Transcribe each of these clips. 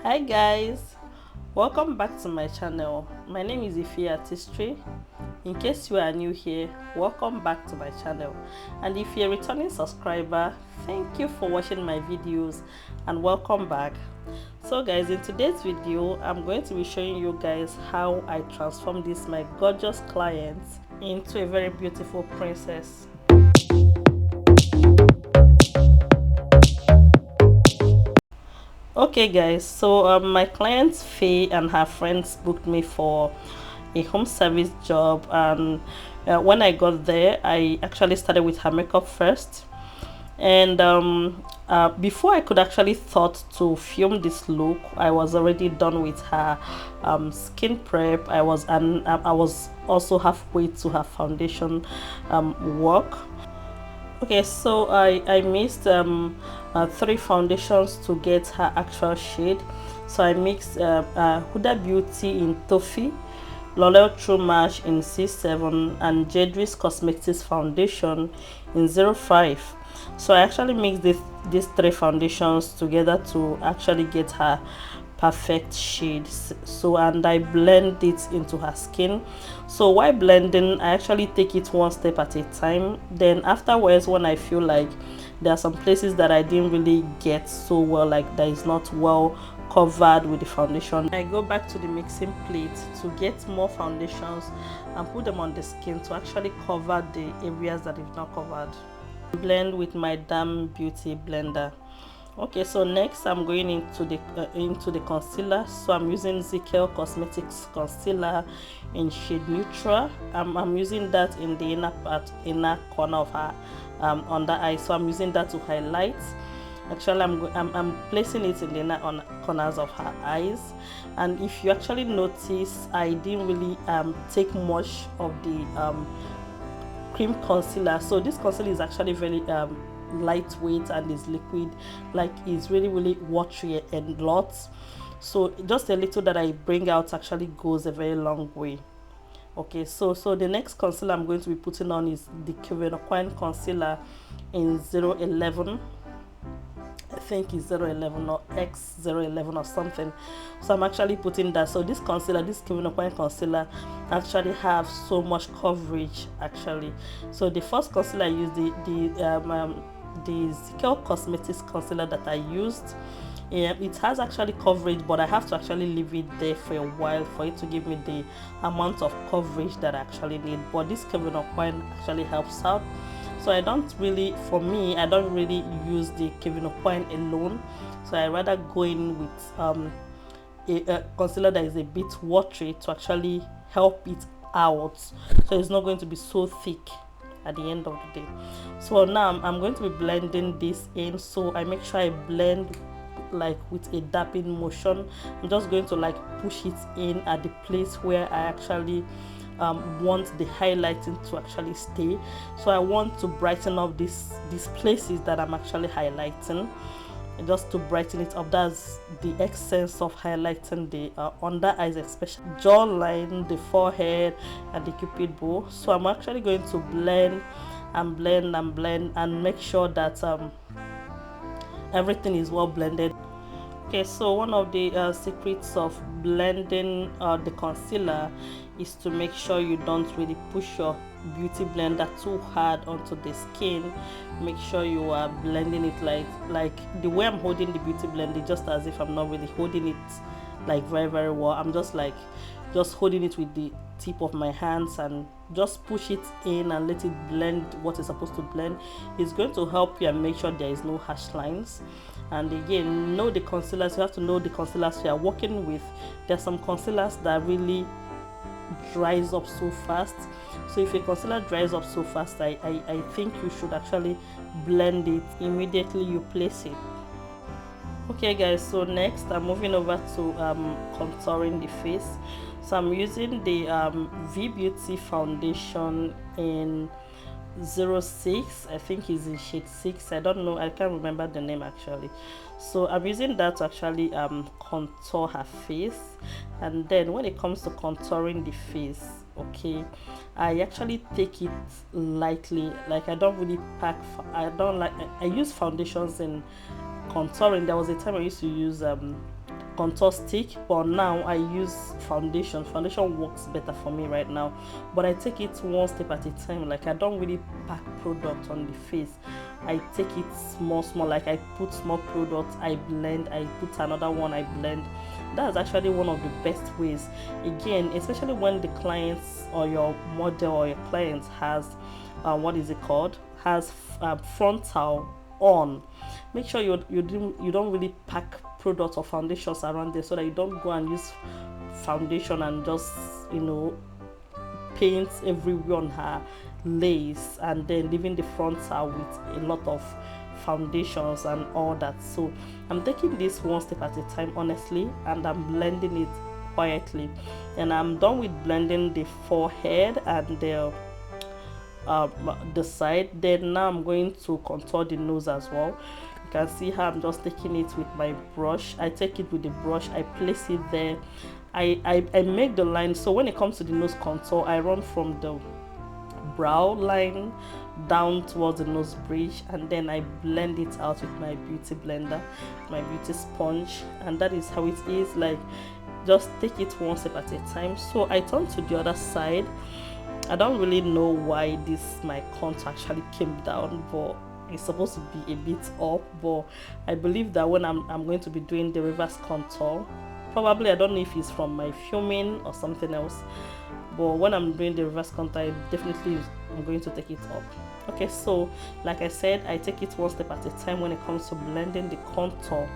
Hi guys, welcome back to my channel. My name is Ife Artistry. In case you are new here, welcome back to my channel, and if you're a returning subscriber, thank you for watching my videos and welcome back. So guys, in today's video I'm going to be showing you guys how I transform this my gorgeous client into a very beautiful princess. Okay guys, so my client Faye and her friends booked me for a home service job, and when I got there I actually started with her makeup first, and before I could actually thought to film this look, I was already done with her skin prep. I was also halfway to her foundation work. Okay, so I mixed three foundations to get her actual shade. So I mixed Huda Beauty in Toffee, Loreal True Match in C7, and Jaydriz Cosmetics foundation in 05. So I actually mixed these three foundations together to actually get her perfect shade. So, and I blend it into her skin. So while blending, I actually take it one step at a time. Then afterwards, when I feel like there are some places that I didn't really get so well, like that is not well covered with the foundation, I go back to the mixing plate to get more foundations and put them on the skin to actually cover the areas that is not covered. Blend with my Damn Beauty blender. Okay, so next I'm going into the concealer. So I'm using Zikel Cosmetics concealer in shade neutral. I'm using that in the inner corner of her under eye. So I'm using that to highlight. Actually I'm placing it in the inner corners of her eyes, and if you actually notice, I didn't really take much of the cream concealer. So this concealer is actually very lightweight and is liquid, like it's really watery and lots. So just a little that I bring out actually goes a very long way. Okay, so the next concealer I'm going to be putting on is the aucoin concealer in 011. I think it's 011 or X011 or something. So I'm actually putting that. So this concealer, this aucoin concealer, actually have so much coverage actually. So the first concealer I used, the Zikel Cosmetics concealer that I used, it has actually coverage, but I have to actually leave it there for a while for it to give me the amount of coverage that I actually need. But this aucoin actually helps out. So I don't really, for me, I don't really use the aucoin alone. So I rather go in with a concealer that is a bit watery to actually help it out, so it's not going to be so thick at the end of the day. So now I'm going to be blending this in. So I make sure I blend like with a dapping motion. I'm just going to like push it in at the place where I actually want the highlighting to actually stay. So I want to brighten up these places that I'm actually highlighting, just to brighten it up. That's the essence of highlighting the under eyes, especially jawline, the forehead, and the cupid bow. So I'm actually going to blend and blend and blend and make sure that everything is well blended. Okay, so one of the secrets of blending the concealer is to make sure you don't really push your beauty blender too hard onto the skin. Make sure you are blending it like the way I'm holding the beauty blender, just as if I'm not really holding it like very well. I'm just holding it with the tip of my hands and just push it in and let it blend what it's supposed to blend. It's going to help you and make sure there is no harsh lines. And again, know the concealers. You have to know the concealers you are working with. There's some concealers that really dries up so fast. So if a concealer dries up so fast, I think you should actually blend it immediately you place it. Okay guys, so next I'm moving over to contouring the face. So I'm using the V Beauty foundation in 06. I think is in shade 6. I don't know, I can't remember the name actually. So I'm using that to actually contour her face. And then when it comes to contouring the face, okay, I actually take it lightly. Like I don't really pack, I don't like, I use foundations in contouring. There was a time I used to use contour stick, but now I use foundation. Foundation works better for me right now, but I take it one step at a time. Like, I don't really pack product on the face. I take it small, like I put small product, I blend, I put another one, I blend. That's actually one of the best ways, again, especially when the clients or your model or your client has what is it called, has frontal on. Make sure you don't really pack products or foundations around there, so that you don't go and use foundation and just, you know, paint everywhere on her lace and then leaving the frontal with a lot of foundations and all that. So I'm taking this one step at a time, honestly, and I'm blending it quietly. And I'm done with blending the forehead and the side. Then now I'm going to contour the nose as well. You can see how I'm just taking it with my brush. I take it with the brush, I place it there, I make the line. So when it comes to the nose contour, I run from the brow line down towards the nose bridge, and then I blend it out with my beauty blender, my beauty sponge, and that is how it is. Like, just take it one step at a time. So I turn to the other side. I don't really know why my contour actually came down, but it's supposed to be a bit up. But I believe that when I'm going to be doing the reverse contour, probably, I don't know if it's from my filming or something else, but when I'm doing the reverse contour, I'm going to take it up. Okay, so like I said, I take it one step at a time when it comes to blending the contour.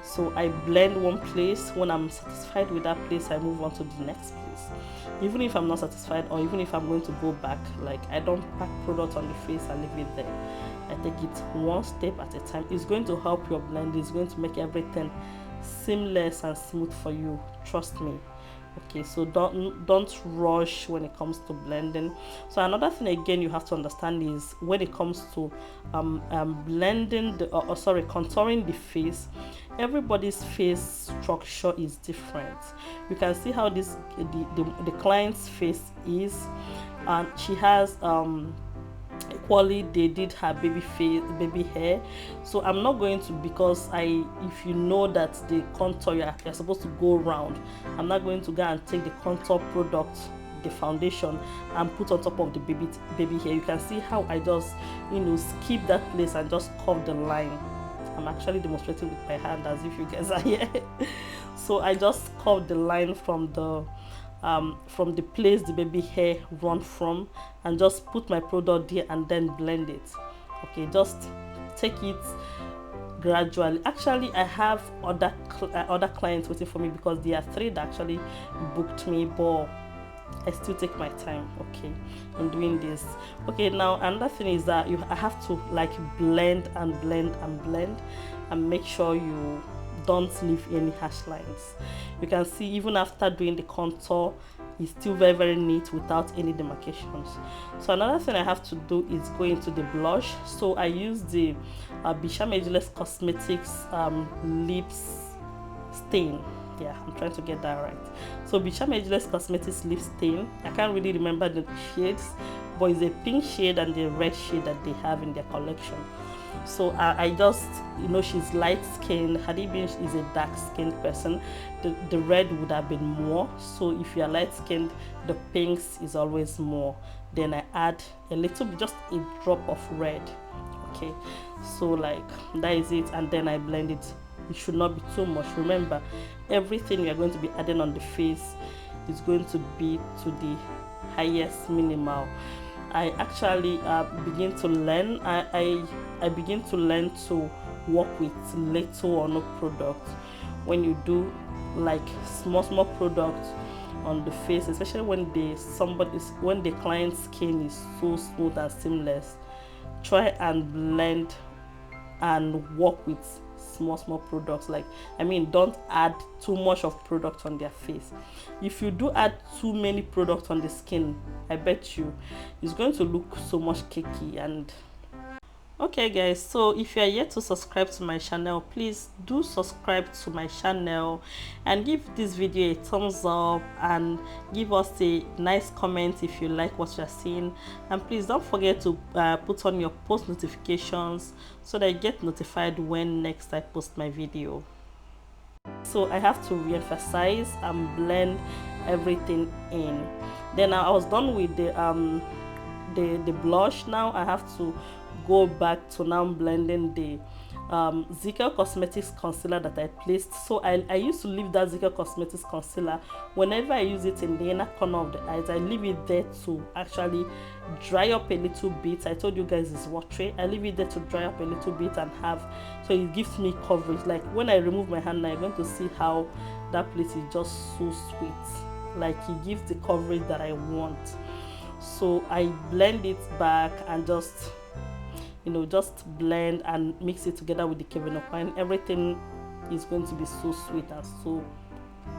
So I blend one place. When I'm satisfied with that place, I move on to the next place. Even if I'm not satisfied, or even if I'm going to go back, like, I don't pack product on the face and leave it there. I take it one step at a time. It's going to help your blend. It's going to make everything seamless and smooth for you, trust me. Okay, so don't rush when it comes to blending. So another thing again you have to understand is when it comes to blending contouring the face, everybody's face structure is different. You can see how the client's face is, and she has equally, they did her baby hair. So I'm not going to, because if you know that the contour you're supposed to go round, I'm not going to go and take the contour product, the foundation, and put on top of the baby hair. You can see how I just, you know, skip that place and just curve the line. I'm actually demonstrating with my hand as if you guys are here. So I just curve the line from the place the baby hair run from, and just put my product there and then blend it. Okay, just take it gradually. Actually, I have other clients waiting for me, because there are 3 that actually booked me, but I still take my time, okay, in doing this. Okay, now another thing is that I have to like blend and blend and blend, and make sure you don't leave any harsh lines. You can see even after doing the contour, it's still very neat without any demarcations. So another thing I have to do is go into the blush. So I use the Becharmageless Cosmetics lips stain. Yeah, I'm trying to get that right. So Becharmageless Cosmetics lip stain, I can't really remember the shades, but it's a pink shade and the red shade that they have in their collection. So I just, you know, she's light skinned. Hadibin is a dark skinned person. The red would have been more. So if you are light skinned, the pinks is always more. Then I add a little bit, just a drop of red. Okay, so like that is it, and then I blend it. It should not be too much. Remember, everything we are going to be adding on the face is going to be to the highest minimal. I actually begin to learn. I begin to learn to work with little or no product. When you do like small products on the face, especially when the client's skin is so smooth and seamless, try and blend and work with small products. Like, I mean, don't add too much of product on their face. If you do add too many products on the skin, I bet you it's going to look so much cakey. And okay guys, so if you are yet to subscribe to my channel, please do subscribe to my channel and give this video a thumbs up, and give us a nice comment if you like what you're seeing. And please don't forget to put on your post notifications so that you get notified when next I post my video. so I have to re-emphasize and blend everything in. Then I was done with the blush. Now I have to go back to now blending the Zikel Cosmetics concealer that I placed. So I used to leave that Zikel Cosmetics concealer whenever I use it in the inner corner of the eyes. I leave it there to actually dry up a little bit. I told you guys it's watery. I leave it there to dry up a little bit and have, so it gives me coverage. Like when I remove my hand now, you're going to see how that place is just so sweet. Like it gives the coverage that I want. So I blend it back and just, you know, just blend and mix it together with the Kevin aucoin. Everything is going to be so sweet and so,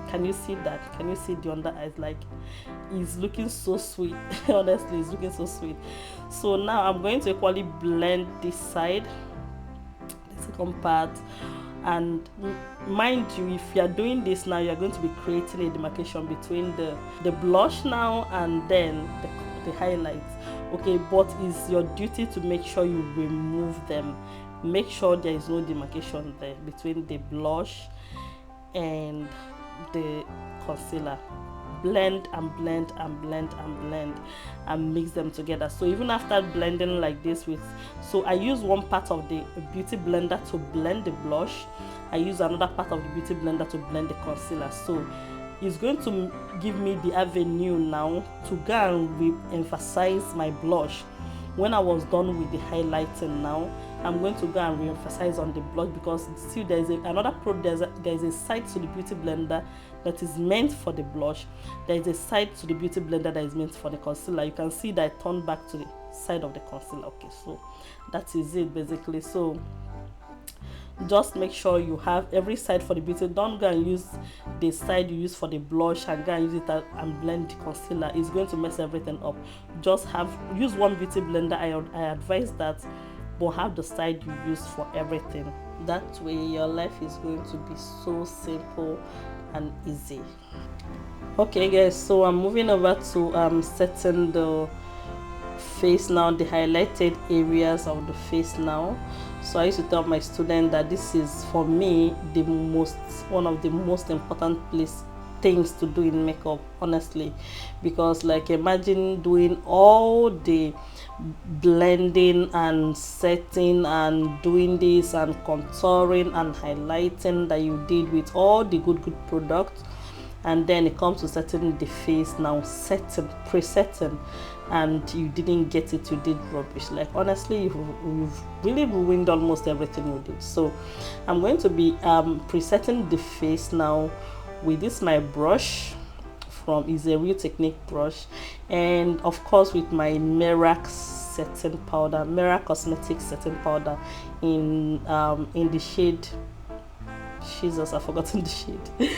can you see that? Can you see the under eyes? Like it's looking so sweet. Honestly, it's looking so sweet. So now I'm going to equally blend this side, the second part. And mind you, if you are doing this now, you are going to be creating a demarcation between the blush now and then the highlights. Okay, but it's your duty to make sure you remove them. Make sure there is no demarcation there between the blush and the concealer. Blend and blend and blend and blend and mix them together. So even after blending like this with, so I use one part of the beauty blender to blend the blush, I use another part of the beauty blender to blend the concealer. So it's going to give me the avenue now to go and re-emphasize my blush. When I was done with the highlighting, now I'm going to go and re-emphasize on the blush, because still there is another product. There is a side to the beauty blender that is meant for the blush. There is a side to the beauty blender that is meant for the concealer. You can see that I turned back to the side of the concealer. Okay, so that is it basically. So just make sure you have every side for the beauty. Don't go and use the side you use for the blush and go and use it and blend the concealer. It's going to mess everything up. Just use one beauty blender. I advise that, but have the side you use for everything. That way your life is going to be so simple and easy. Okay guys, so I'm moving over to setting the face now, the highlighted areas of the face now. So I used to tell my students that this is for me one of the most important things to do in makeup, honestly, because like imagine doing all the blending and setting and doing this and contouring and highlighting that you did with all the good products, and then it comes to setting the face now, pre-setting, and you didn't get it, you did rubbish. Like honestly, you've really ruined almost everything you did. So I'm going to be pre-setting the face now with this my brush from is a Real Technique brush, and of course with my Merak setting powder, Merak Cosmetics setting powder in the shade, Jesus, I've forgotten the shade.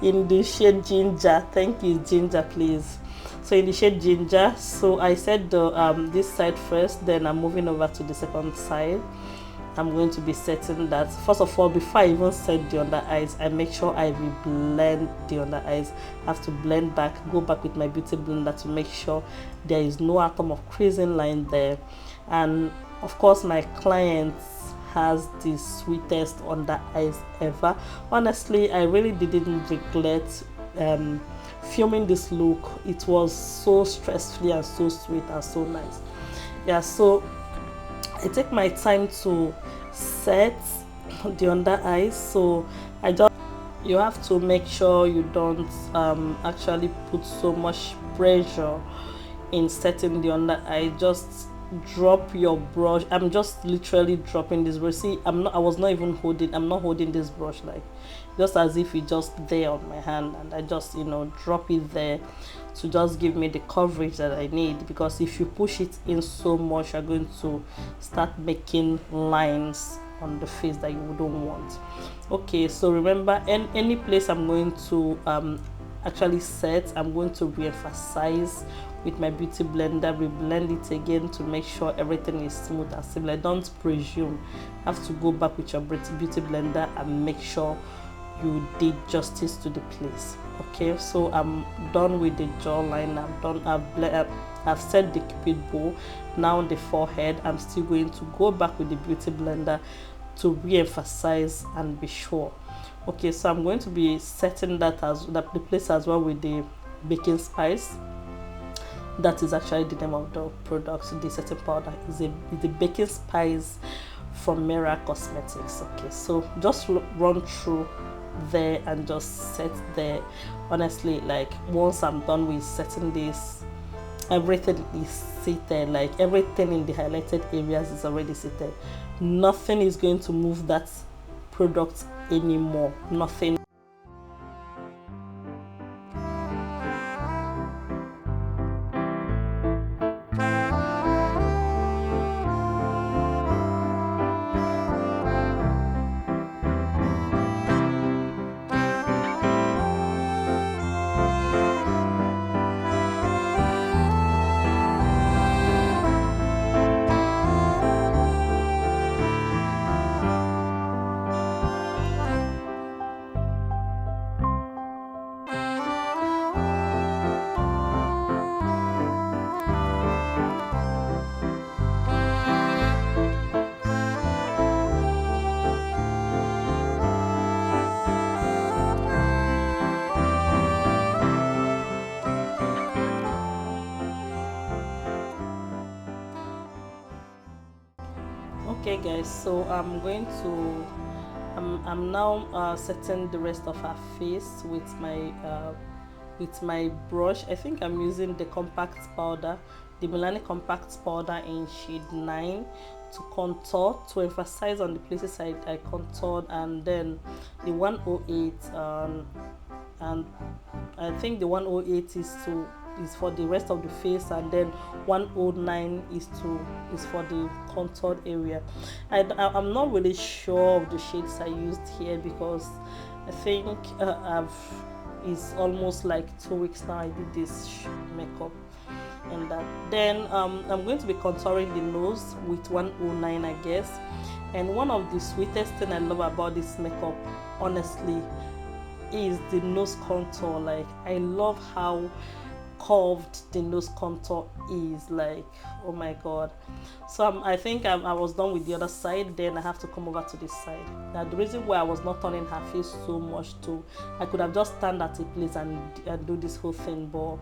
In the shade Ginger. Thank you, Ginger, please. So in the shade Ginger. So I set the this side first, then I'm moving over to the second side. I'm going to be setting that. First of all, before I even set the under eyes, I make sure I blend the under eyes. I have to blend back, go back with my beauty blender to make sure there is no atom of creasing line there. And of course my clients has the sweetest under eyes ever. Honestly, I really didn't regret filming this look. It was so stress-free and so sweet and so nice. Yeah, so I take my time to set the under eyes. So you have to make sure you don't actually put so much pressure in setting the under eye. Just drop your brush. I'm just literally dropping this brush. See, I'm not holding this brush, like just as if it's just there on my hand, and I just, you know, drop it there to just give me the coverage that I need. Because if you push it in so much, you're going to start making lines on the face that you wouldn't want. Okay, so remember, any place I'm going to actually set, I'm going to re-emphasize with my beauty blender, reblend it again to make sure everything is smooth and similar. Don't presume. You have to go back with your beauty blender and make sure you did justice to the place. Okay, so I'm done with the jawline. I'm done. I've set the cupid bow. Now the forehead, I'm still going to go back with the beauty blender to re-emphasize and be sure. Okay, so I'm going to be setting that as the place as well with the baking spice. That is actually the name of the product. The setting powder is the baking spice from Merak Cosmetics. Okay, so just run through there and just set there. Honestly, like once I'm done with setting this, everything is seated. Like everything in the highlighted areas is already seated. Nothing is going to move that product anymore. Nothing. Okay guys, so I'm now setting the rest of her face with my brush. I think I'm using the compact powder, the Milani compact powder in shade 9 to contour, to emphasize on the places I contoured, and then the 108 and I think the 108 is for the rest of the face, and then 109 is for the contoured area. I'm not really sure of the shades I used here because I think it's almost like 2 weeks now I did this makeup. And that then I'm going to be contouring the nose with 109, I guess. And one of the sweetest thing I love about this makeup, honestly, is the nose contour. Like I love how curved the nose contour is. Like, oh my god. So I think I was done with the other side, then I have to come over to this side. Now the reason why I was not turning her face so much too, I could have just stand at a place and do this whole thing, but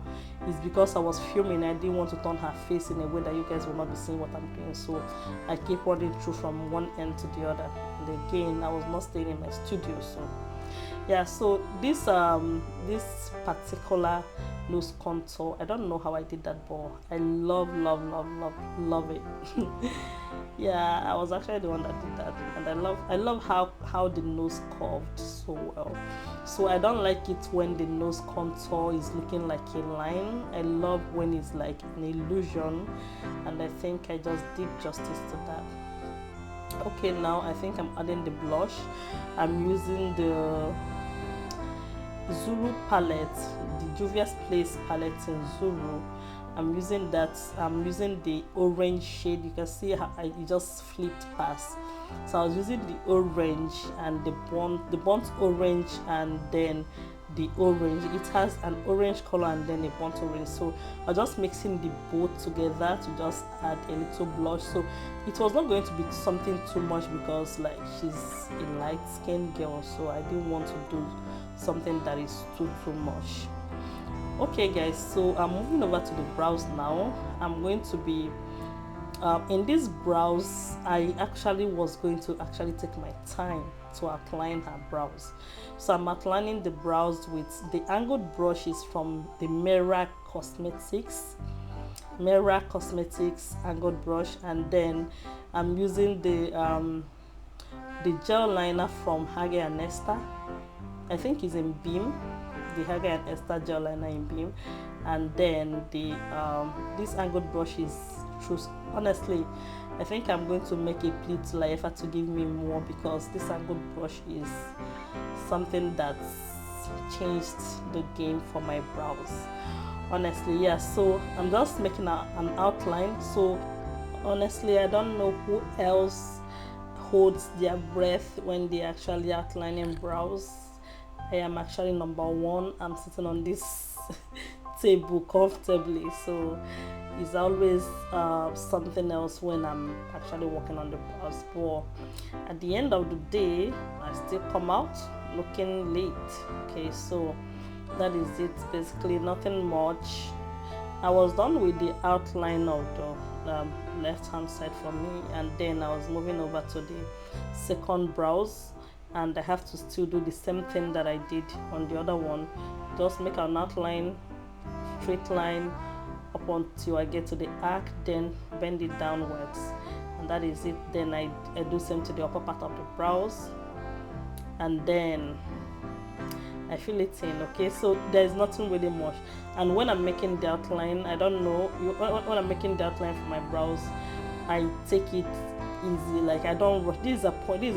it's because I was filming. I didn't want to turn her face in a way that you guys will not be seeing what I'm doing, so I keep running through from one end to the other. And again, I was not staying in my studio, so yeah. So this particular nose contour, I don't know how I did that, but I love it. Yeah, I was actually the one that did that, and I love how the nose curved so well. So I don't like it when the nose contour is looking like a line. I love when it's like an illusion, and I think I just did justice to that. Okay, now I think I'm adding the blush. I'm using the Zulu palette, the Juvias Place palette in Zulu. I'm using that. I'm using the orange shade. You can see how it just flipped past. So I was using the orange and the burnt orange, and then the orange. It has an orange color and then a burnt orange. So I'm just mixing the both together to just add a little blush. So it was not going to be something too much because like she's a light skinned girl, so I didn't want to do something that is too much. Okay guys, so I'm moving over to the brows now. I'm going to be in this brows, I actually was going to take my time to outline her brows. So I'm outlining the brows with the angled brushes from the Merak Cosmetics angled brush, and then I'm using the gel liner from Hage and Esther. I think it's in Beam, the Hage and Esther gel liner in Beam, and then the this angled brush is true. Honestly, I think I'm going to make a plea to Laifa to give me more, because this angled brush is something that's changed the game for my brows. Honestly, yeah. So I'm just making an outline. So honestly, I don't know who else holds their breath when they actually outlining brows. I am actually number one. I'm sitting on this table comfortably, so it's always something else when I'm actually working on the brows. But at the end of the day, I still come out looking lit. Okay, so that is it basically, nothing much. I was done with the outline of the left hand side for me, and then I was moving over to the second brows, and I have to still do the same thing that I did on the other one. Just make an outline, straight line up until I get to the arc, then bend it downwards, and that is it. Then I do same to the upper part of the brows, and then I fill it in. Okay, so there's nothing really much. And when I'm making the outline, I don't know, when I'm making the outline for my brows, I take it easy. Like, I don't rush. This is a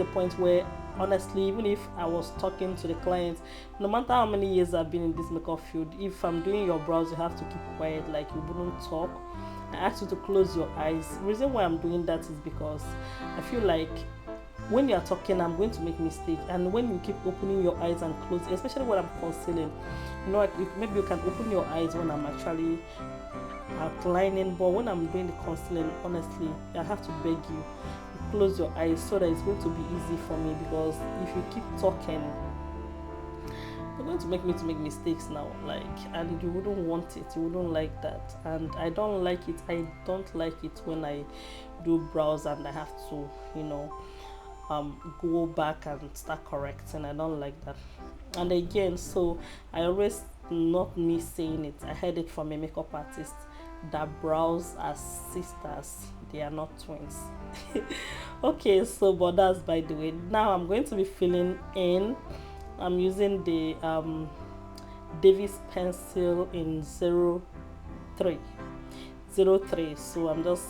point where, honestly, even if I was talking to the clients, no matter how many years I've been in this makeup field, if I'm doing your brows, you have to keep quiet, like you wouldn't talk. I ask you to close your eyes. The reason why I'm doing that is because I feel like when you're talking, I'm going to make mistakes, and when you keep opening your eyes and closing, especially when I'm concealing, you know, like maybe you can open your eyes when I'm actually outlining, but when I'm doing the concealing, honestly, I have to beg you, close your eyes so that it's going to be easy for me, because if you keep talking, you're going to make me make mistakes now, like, and you wouldn't want it, you wouldn't like that, and I don't like it. I don't like it when I do brows and I have to, you know, go back and start correcting. I don't like that. And again, so I always, not me saying it, I heard it from a makeup artist, that brows are sisters, they are not twins. Okay, so but that's by the way. Now I'm going to be filling in. I'm using the Davis pencil in 03, so I'm just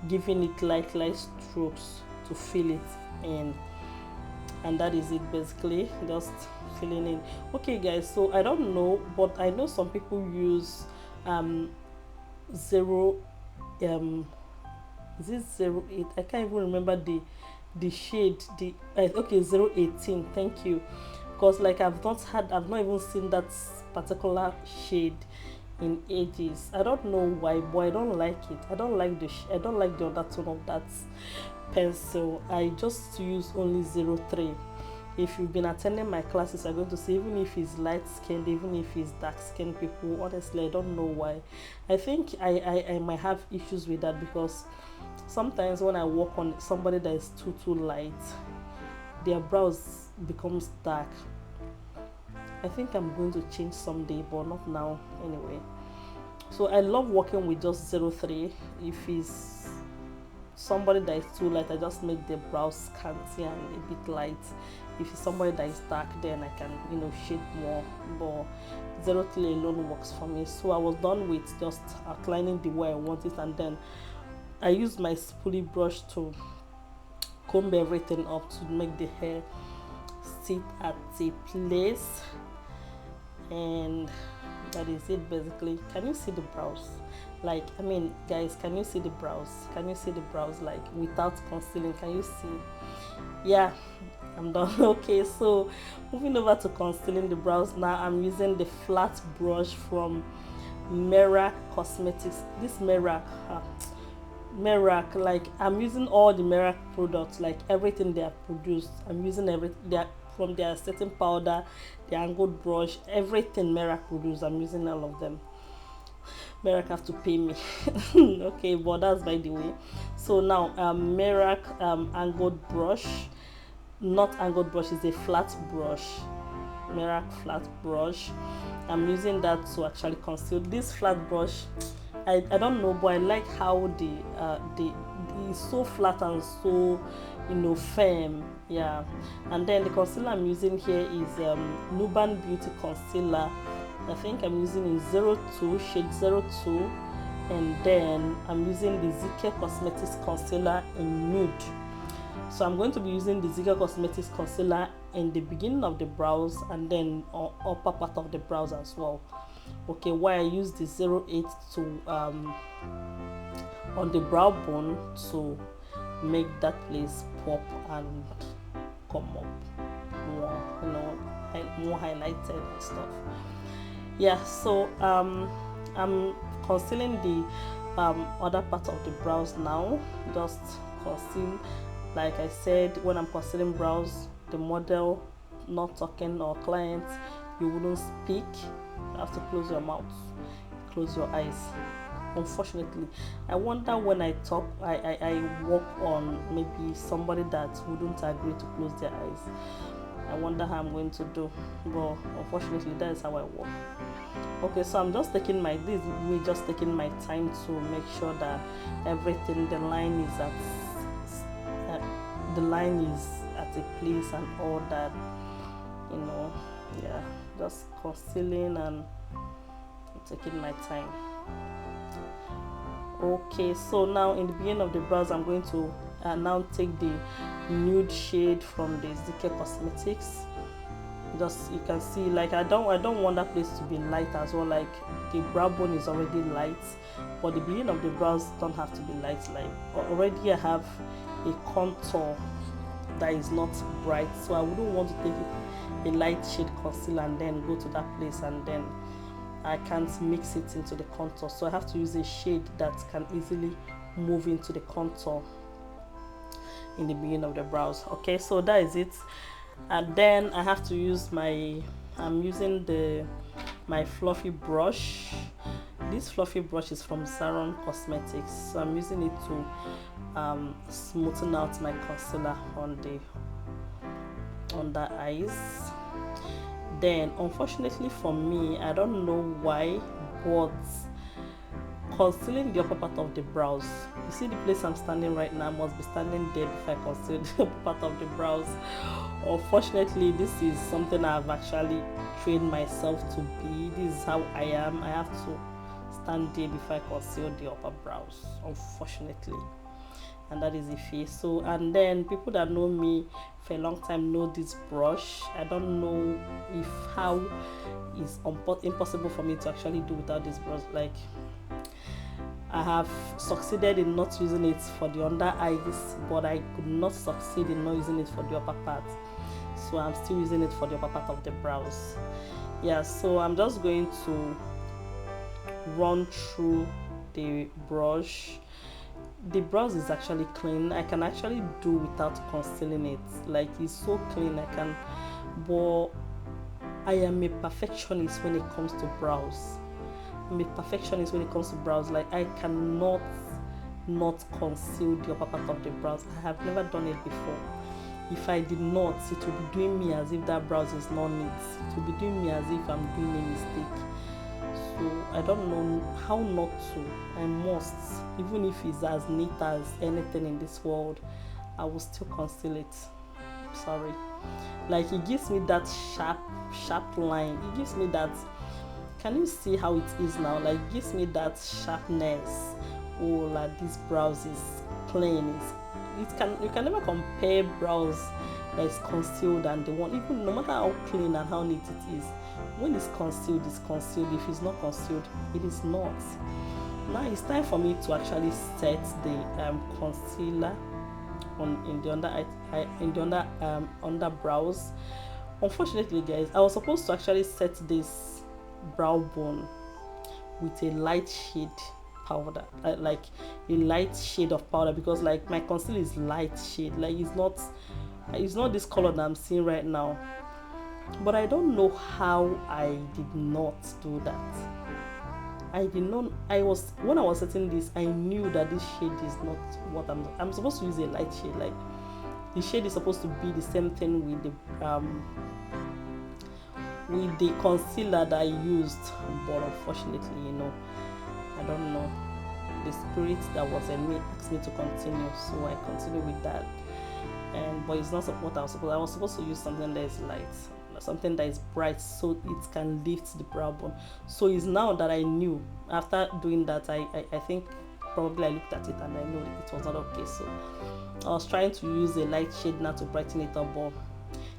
giving it light strokes to fill it in, and that is it basically, just filling in. Okay guys, so I don't know, but I know some people use zero is it 08? I can't even remember the shade, the okay, 018, thank you, because like I've not even seen that particular shade in ages. I don't know why, but I don't like it. I don't like the undertone of that pencil. I just use only 03. If you've been attending my classes, I'm going to see, even if it's light skinned, even if it's dark skinned people, honestly I don't know why. I think I might have issues with that, because sometimes when I work on somebody that is too light, their brows becomes dark. I think I'm going to change someday, but not now anyway. So I love working with just 03. If it's somebody that is too light, I just make the brows scanty and a bit light. If it's somebody that is dark, then I can, you know, shade more, but 03 alone works for me. So I was done with just outlining the way I want it, and then I use my spoolie brush to comb everything up to make the hair sit at a place, and that is it basically. Can you see the brows? Like, I mean guys, can you see the brows? Can you see the brows, like without concealing? Can you see? Yeah, I'm done. Okay, so moving over to concealing the brows now, I'm using the flat brush from Merak Cosmetics. This Merak, like I'm using all the Merak products, like everything they have produced. I'm using everything, from their setting powder, the angled brush, everything Merak produced. I'm using all of them. Merak have to pay me. Okay, but that's by the way. So now Merak angled brush, not angled brush, is a flat brush. Merak flat brush. I'm using that to actually conceal. This flat brush, I don't know, but I like how the is so flat and so, you know, firm. Yeah. And then the concealer I'm using here is Nuban Beauty Concealer. I think I'm using in 02, shade 02, and then I'm using the Zikel Cosmetics Concealer in Nude. So I'm going to be using the Zikel Cosmetics Concealer in the beginning of the brows, and then upper part of the brows as well. Okay, why I use the 08 to on the brow bone to make that place pop and come up more, you know, more highlighted and stuff. Yeah, so I'm concealing the other part of the brows now. Just conceal, like I said, when I'm concealing brows, the model not talking, or clients, you wouldn't speak. You have to close your mouth, close your eyes. Unfortunately, I wonder when I talk, I work on maybe somebody that wouldn't agree to close their eyes. I wonder how I'm going to do, but unfortunately that is how I work. Okay, so I'm just taking my just taking my time to make sure that everything, the line is at a place and all that, you know. Yeah, just concealing and taking my time. Okay, so now in the beginning of the brows, I'm going to now take the nude shade from the Zikel Cosmetics. Just, you can see, like, I don't want that place to be light as well. Like, the brow bone is already light, but the beginning of the brows don't have to be light. Like, already I have a contour that is not bright, so I wouldn't want to take a light shade concealer and then go to that place, and then I can't mix it into the contour. So I have to use a shade that can easily move into the contour in the beginning of the brows. Okay, so that is it. And then I have to use I'm using my fluffy brush. This fluffy brush is from Zaron Cosmetics, so I'm using it to smoothen out my concealer on the eyes. Then, unfortunately for me, I don't know why, but concealing the upper part of the brows, you see the place I'm standing right now, I must be standing there before I conceal the upper part of the brows. Unfortunately, this is something I've actually trained myself to be. This is how I am. I have to stand there before I conceal the upper brows, unfortunately, and that is iffy. So, and then people that know me for a long time know this brush. I don't know if how it's impossible for me to actually do without this brush. Like, I have succeeded in not using it for the under eyes, but I could not succeed in not using it for the upper part, so I'm still using it for the upper part of the brows. Yeah, so I'm just going to run through the brush. The brows is actually clean. I can actually do without concealing it. Like, it's so clean. I can, but I am a perfectionist when it comes to brows. I'm a perfectionist when it comes to brows. Like, I cannot not conceal the upper part of the brows. I have never done it before. If I did not, it would be doing me as if that brows is not neat. It would be doing me as if I'm doing a mistake. So I don't know how not to. I must, even if it's as neat as anything in this world, I will still conceal it. Sorry. Like, it gives me that sharp line. It gives me that, can you see how it is now? Like, it gives me that sharpness. Oh, like, this brows is clean. You can never compare brows that is concealed and the one, even no matter how clean and how neat it is. When it's concealed, it's concealed. If it's not concealed, it is not. Now it's time for me to actually set the concealer in the under brows. Unfortunately, guys, I was supposed to actually set this brow bone with a light shade powder, like a light shade of powder, because like my concealer is light shade. Like, it's not this color that I'm seeing right now. But I don't know how I did not do that. I did not. When I was setting this, I knew that this shade is not what I'm supposed to use a light shade. Like, the shade is supposed to be the same thing with the concealer that I used. But unfortunately, you know, I don't know. The spirit that was in me asked me to continue, so I continue with that. But it's not what I was supposed to use something that is light, something that is bright, so it can lift the brow bone. So it's now that I knew. After doing that, I think probably I looked at it and I knew it was not okay. So I was trying to use a light shade now to brighten it up, but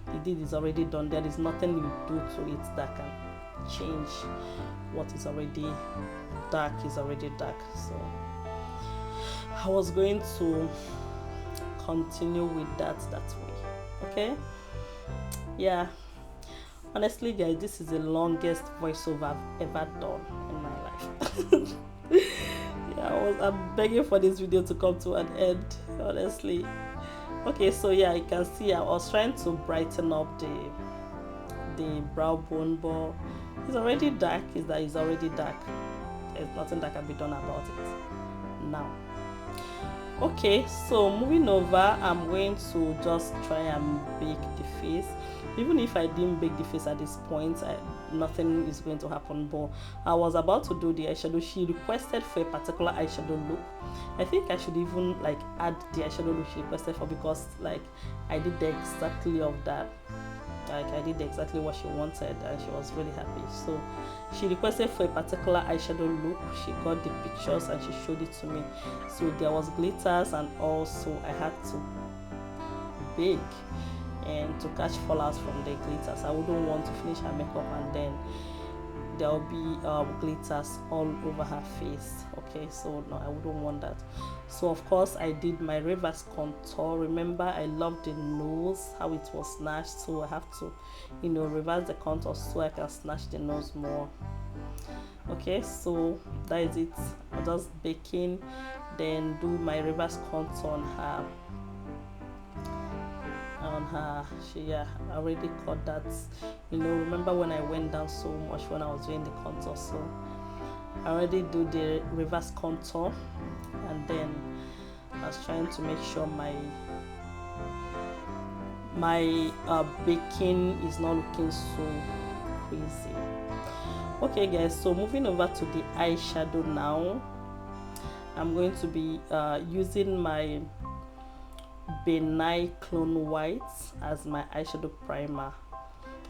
the deed is already done. There is nothing you do to it that can change what is already dark. Is already dark. So I was going to continue with that way. Okay, yeah. Honestly, guys, this is the longest voiceover I've ever done in my life. Yeah, I'm begging for this video to come to an end, honestly. Okay, so yeah, you can see I was trying to brighten up the brow bone, but it's already dark. Is that it's already dark. There's nothing that can be done about it now. Okay, so moving over, I'm going to just try and bake the face. Even if I didn't bake the face at this point, nothing is going to happen. But I was about to do the eyeshadow. She requested for a particular eyeshadow look. I think I should even like add the eyeshadow look she requested for, because like I did exactly of that. Like I did exactly what she wanted, and she was really happy. So she requested for a particular eyeshadow look. She got the pictures and she showed it to me. So there was glitters, and also I had to bake and to catch fallouts from the glitters. I wouldn't want to finish her makeup and then there will be glitters all over her face. Okay, so no, I wouldn't want that. So of course I did my reverse contour. Remember, I love the nose, how it was snatched, so I have to, you know, reverse the contour so I can snatch the nose more. Okay, so that is it. I'm just baking, then do my reverse contour on her. Yeah, I already cut that. You know, remember when I went down so much when I was doing the contour? So I already do the reverse contour, and then I was trying to make sure my baking is not looking so crazy. Okay guys, so moving over to the eyeshadow now. I'm going to be using my Benai Clone White as my eyeshadow primer.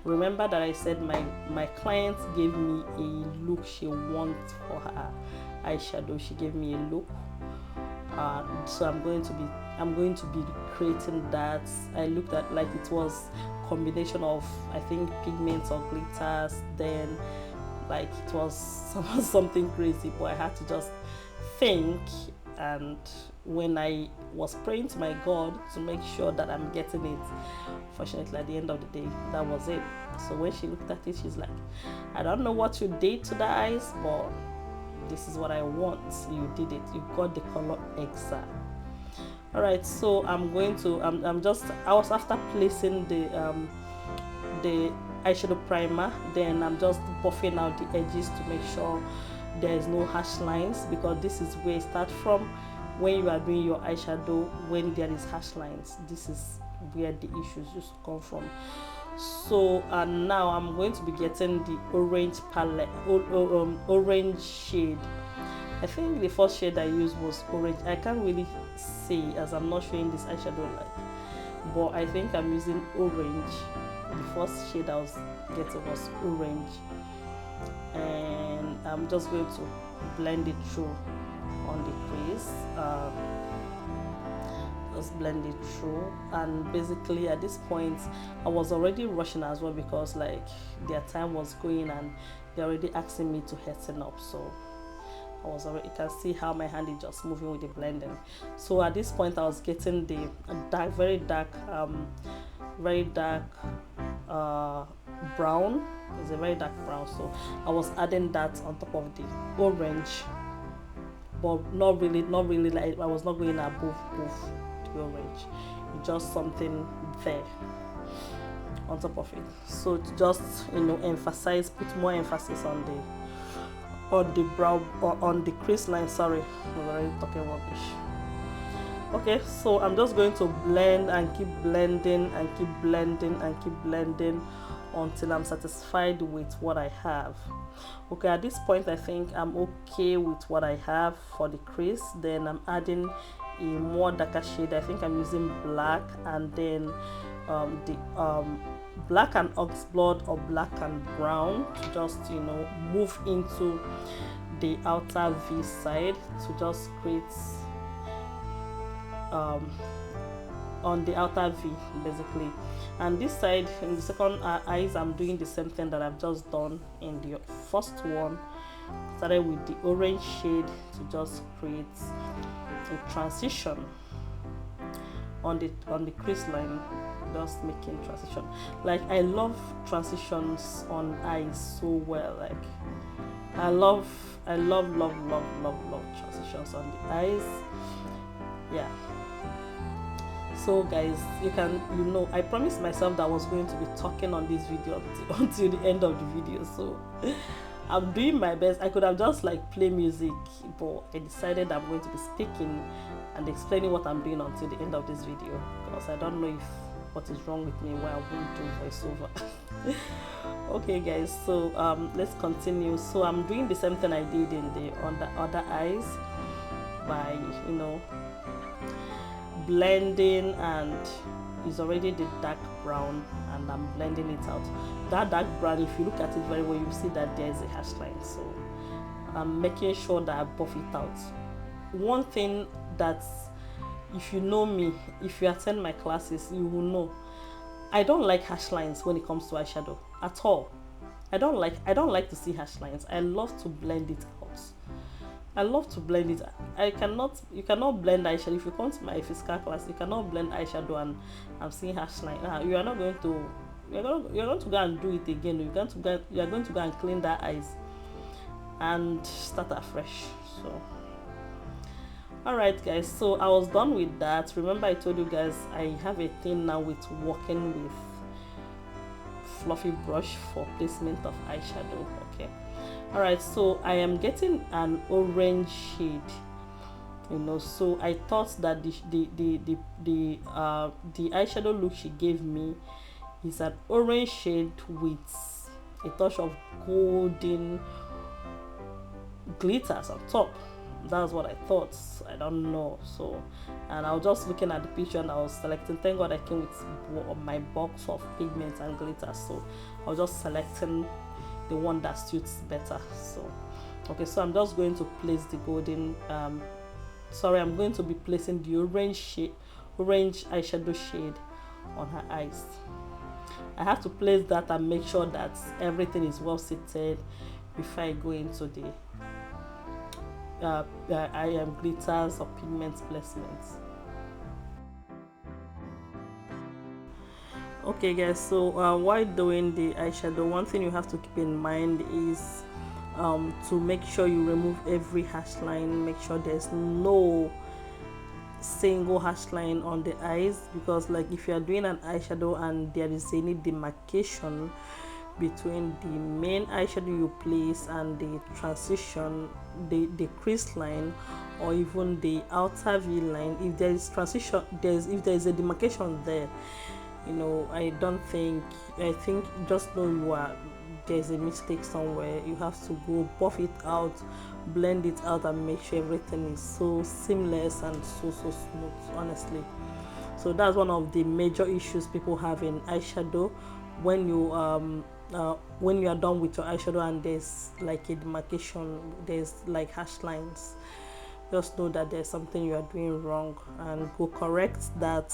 Remember that I said my client gave me a look she wants for her eyeshadow. She gave me a look, so I'm going to be creating that. I looked at like it was combination of, I think, pigments or glitters, then like it was something crazy, but I had to just think. And when I was praying to my God to make sure that I'm getting it, fortunately at the end of the day, that was it. So when she looked at it, she's like, I don't know what you did to the eyes, but this is what I want. You did it. You got the color exact. All right, so I'm going to I was after placing the eyeshadow primer, then I'm just buffing out the edges to make sure there is no harsh lines, because this is where it starts from. When you are doing your eyeshadow, when there is harsh lines, this is where the issues used to come from. So now I'm going to be getting the orange palette, orange shade. I think the first shade I used was orange. I can't really see as I'm not showing this eyeshadow light, but I think I'm using orange. The first shade I was getting was orange, and I'm just going to blend it through on the crease. Just blend it through, and basically at this point I was already rushing as well, because like their time was going and they're already asking me to hasten up. So I was already, you can see how my hand is just moving with the blending. So at this point I was getting the dark, very dark brown. It's a very dark brown, so I was adding that on top of the orange, but not really like I was not going above the orange. It's just something there on top of it, so to just, you know, emphasize, put more emphasis on the brow, or on the crease line. Sorry, I'm already talking rubbish. Okay, so I'm just going to blend and keep blending and keep blending and keep blending until I'm satisfied with what I have. Okay, at this point I think I'm okay with what I have for the crease. Then I'm adding a more darker shade. I think I'm using black, and then black and ox blood or black and brown to just, you know, move into the outer V side to just create on the outer V basically. And this side, in the second eyes, I'm doing the same thing that I've just done in the first one. Started with the orange shade to just create a transition on the crease line, just making transition. Like I love transitions on eyes so well. Like I love transitions on the eyes. Yeah. So guys, you know, I promised myself that I was going to be talking on this video until the end of the video. So I'm doing my best. I could have just like play music, but I decided I'm going to be speaking and explaining what I'm doing until the end of this video, because I don't know if what is wrong with me why I won't do voiceover. Okay guys, so let's continue. So I'm doing the same thing I did in the other eyes by, you know, blending, and it's already the dark brown and I'm blending it out. That dark brown, if you look at it very well, you see that there is a hash line, so I'm making sure that I buff it out. One thing that, if you know me, if you attend my classes, you will know I don't like hash lines when it comes to eyeshadow at all. I don't like to see hash lines. I love to blend it out. I love to blend it. You cannot blend eyeshadow. If you come to my physical class, you cannot blend eyeshadow and I'm seeing hash line. You are not going to, you're going to go and do it again. You are going to go and clean that eyes and start afresh. So alright guys, so I was done with that. Remember I told you guys I have a thing now with working with fluffy brush for placement of eyeshadow. Okay, alright, so I am getting an orange shade, you know, so I thought that the eyeshadow look she gave me is an orange shade with a touch of golden glitters on top. That's what I thought. I don't know. So, and I was just looking at the picture and I was selecting. Thank God I came with my box of pigments and glitters, so I was just selecting the one that suits better. So okay, so I'm just going to place the golden I'm going to be placing the orange eyeshadow shade on her eyes. I have to place that and make sure that everything is well seated before I go into the glitters or pigment placements. Okay guys, so while doing the eyeshadow, one thing you have to keep in mind is to make sure you remove every hash line. Make sure there's no single hash line on the eyes, because like if you are doing an eyeshadow and there is any demarcation between the main eyeshadow you place and the transition, the crease line, or even the outer V line, if there is transition, if there is a demarcation there, you know, I think just know there's a mistake somewhere. You have to go buff it out, blend it out, and make sure everything is so seamless and so smooth, honestly. So that's one of the major issues people have in eyeshadow. When you are done with your eyeshadow and there's like a demarcation, there's like hash lines, just know that there's something you are doing wrong and go correct that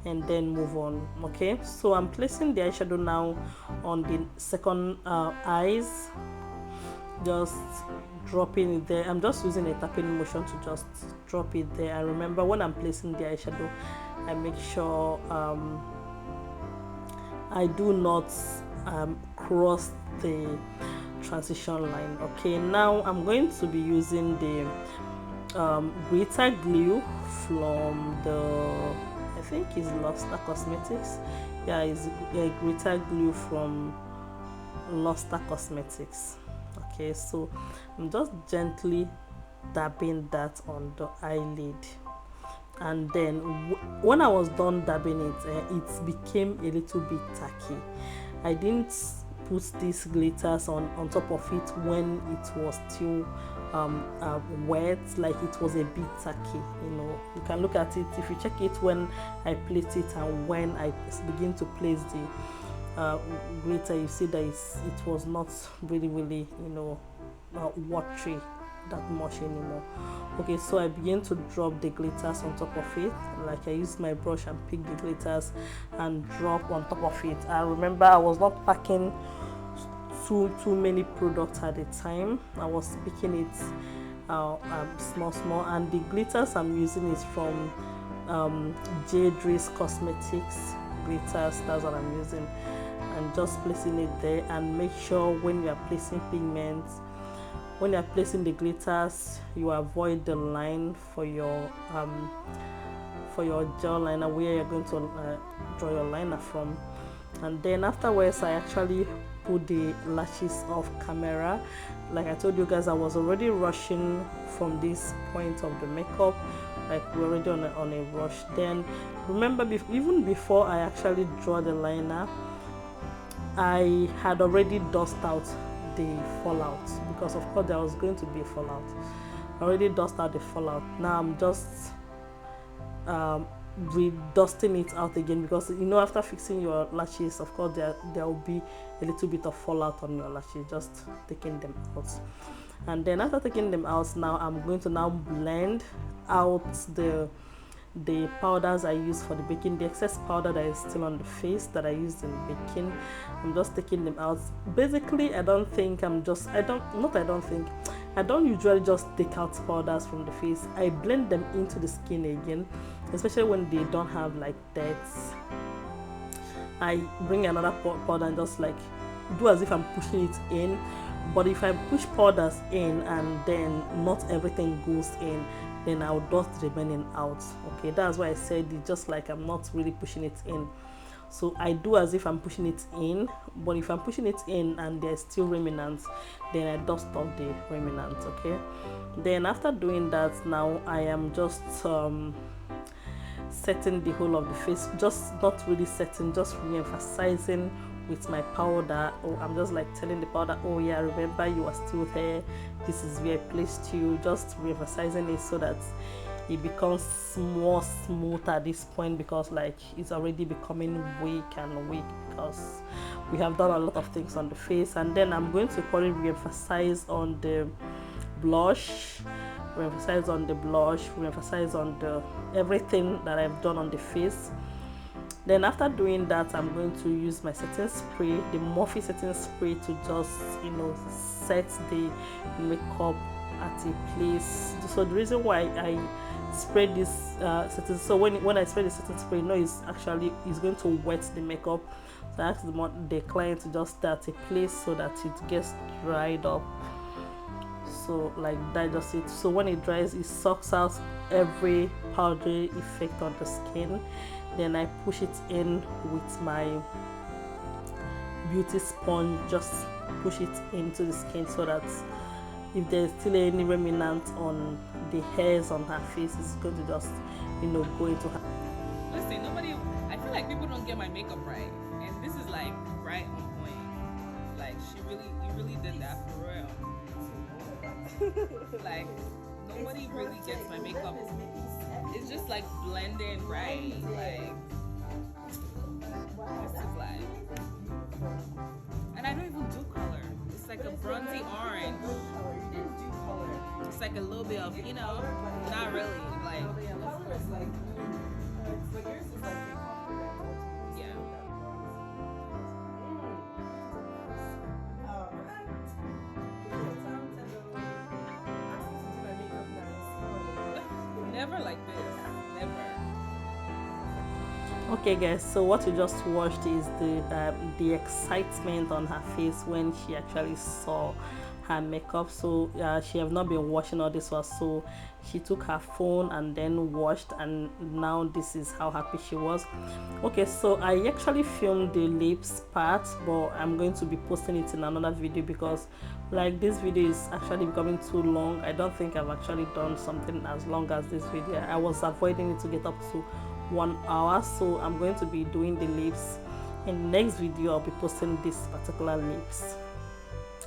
and then move on. Okay, so I'm placing the eyeshadow now on the second eyes, just dropping it there. I'm just using a tapping motion to just drop it there. And remember, when I'm placing the eyeshadow, I make sure I do not cross the transition line. Okay, now I'm going to be using the glitter glue from I think it's Luster Cosmetics. Yeah, it's a glitter glue from Luster Cosmetics. Okay, so I'm just gently dabbing that on the eyelid, and then when I was done dabbing it, it became a little bit tacky. I didn't put these glitters on top of it when it was still wet, like it was a bit tacky. You know, you can look at it if you check it when I placed it and when I begin to place the glitter. You see that it was not really, you know, watery that much anymore. Okay, so I begin to drop the glitters on top of it. Like I use my brush and pick the glitters and drop on top of it. I remember I was not packing too many products at a time. I was picking it small, and the glitters I'm using is from Jaydriz Cosmetics glitters. That's what I'm using, and just placing it there. And make sure when you are placing pigments, when you are placing the glitters, you avoid the line for your for your gel liner where you're going to draw your liner from. And then afterwards I actually put the lashes off camera. Like I told you guys, I was already rushing from this point of the makeup, like we're already on a rush. Then remember, even before I actually draw the liner, I had already dusted out the fallout, because of course there was going to be a fallout. I already dusted out the fallout. Now I'm just redusting it out again, because you know, after fixing your lashes, of course there will be a little bit of fallout on your lashes. Just taking them out. And then after taking them out, now I'm going to now blend out the powders I use for the baking, the excess powder that is still on the face that I used in baking. I'm just taking them out. Basically, I don't usually just take out powders from the face. I blend them into the skin again, especially when they don't have like debts. I bring another powder and just like do as if I'm pushing it in. But if I push powders in and then not everything goes in, then I'll dust the remaining out. Okay, that's why I said it's just like I'm not really pushing it in. So I do as if I'm pushing it in, but if I'm pushing it in and there's still remnants, then I dust off the remnants. Okay, then after doing that, now I am just setting the whole of the face, just not really setting, just re-emphasizing with my powder. Oh, I'm just like telling the powder, oh yeah, remember you are still there, this is where I placed you, just re-emphasizing it so that it becomes more smooth at this point, because like it's already becoming weak and weak because we have done a lot of things on the face. And then I'm going to probably re-emphasize on the blush, re-emphasize on the blush, re-emphasize on the everything that I've done on the face. Then after doing that, I'm going to use my setting spray, the Morphe setting spray, to just, you know, set the makeup at a place. So the reason why I spray this setting, so when I spray the setting spray, you know, it's going to wet the makeup. So I ask the client to just stay at a place so that it gets dried up. So like that, just it. So when it dries, it sucks out every powdery effect on the skin. Then I push it in with my beauty sponge, just push it into the skin so that if there's still any remnant on the hairs on her face, it's going to just, you know, go into her. Listen, I feel like people don't get my makeup right, and this is like right on point. Like you really did that for real. Like nobody really gets my makeup. It's just like blending right. Like this is like, and I don't even do color. It's like a bronzy orange. It's like a little bit of, you know, not really like. Yeah. Never like this. Never. Okay guys, so what you just watched is the excitement on her face when she actually saw her makeup. So she have not been washing all this while, so she took her phone and then washed, and now this is how happy she was. Okay, so I actually filmed the lips part, but I'm going to be posting it in another video because like this video is actually becoming too long. I don't think I've actually done something as long as this video. I was avoiding it to get up to 1 hour, so I'm going to be doing the lips in the next video. I'll be posting this particular lips.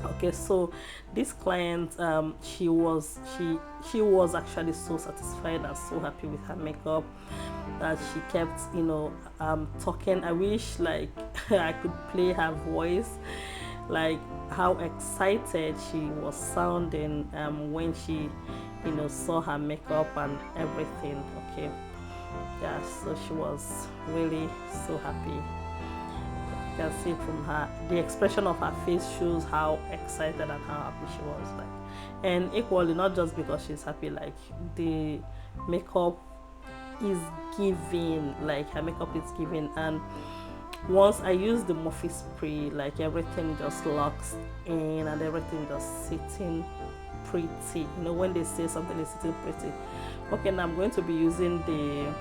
Okay, so this client, she was actually so satisfied and so happy with her makeup that she kept, you know, talking. I wish like I could play her voice, like how excited she was sounding when she, you know, saw her makeup and everything. Okay, yeah, so she was really so happy. You can see from her, the expression of her face shows how excited and how happy she was. Like, and equally, not just because she's happy, like the makeup is giving, like her makeup is giving. And once I use the Morphe spray, like everything just locks in and everything just sitting pretty. You know, when they say something is sitting pretty. Okay, now I'm going to be using the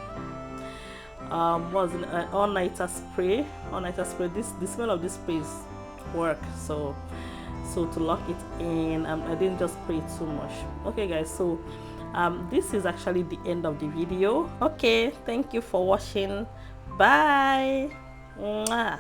was an all-nighter spray. All-nighter spray. The smell of this spray is work. So to lock it in, I didn't just spray too much. Okay guys, so this is actually the end of the video. Okay, thank you for watching. Bye. Mwah.